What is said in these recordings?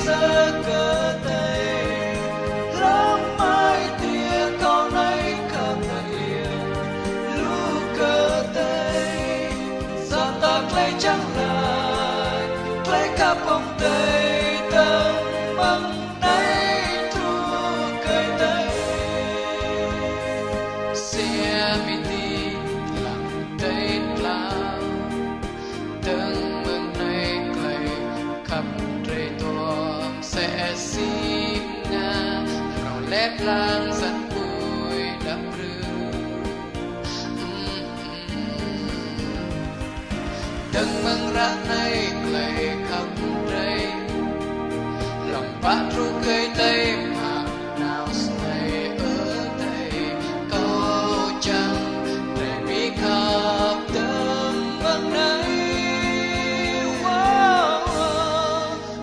giờ cơ tay lắm mai tia câu này cầm lại lu cơ tay giờ ta lấy chẳng lại lấy cặp ông tay tâm bằng này thu cây tay xe mi ti lặng tay lao từng mừng này cây khắp trời tua sẽ xin nga rồi lép lang dẫn bụi đắp rư từng mừng ra này cây khắp trời lòng bát ru cây tây mà nào say ở đây câu chẳng để mi khắp từng mừng này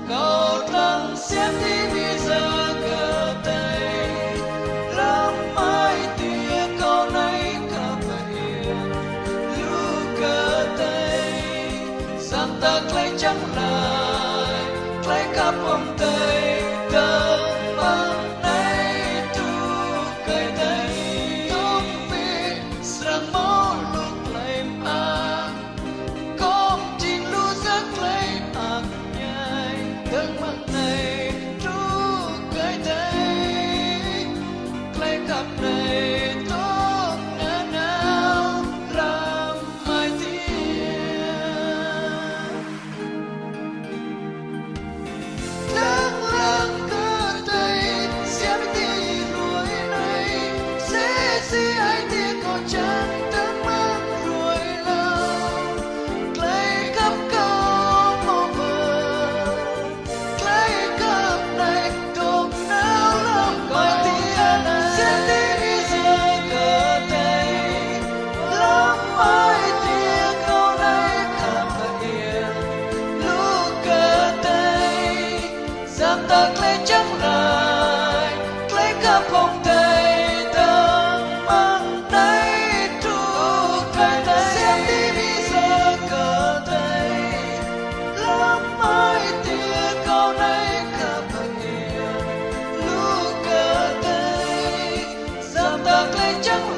câu trăng xem đi bây giờ cơ tay lắm mai tia câu này cả vậy lu cơ tay rằng ta lấy chẳng lại lấy cặp ông tay tâm bằng này tu cây tay tốt biết rằng máu lúc lấy mà con tin lu giấc lấy ác nhai từng mặt này tu cây tay lấy cặp này tốt ngỡ nào làm mai tia đang lang cơ tay xem đi ruồi này sẽ si ai tia có chẳng tâm mang ruồi lâu lấy cặp câu màu vàng lấy cặp này tốt nào làm mai tia xem đi bây giờ cơ tay lắm mai tia câu này khắp vậy lu cơ tay rằng ta lấy chẳng lại lấy cặp ông tay tâm mang đây tru cây tay xem đi bây giờ cơ tay lắm mai tia câu này khắp vậy lu cơ tay rằng ta lấy chẳng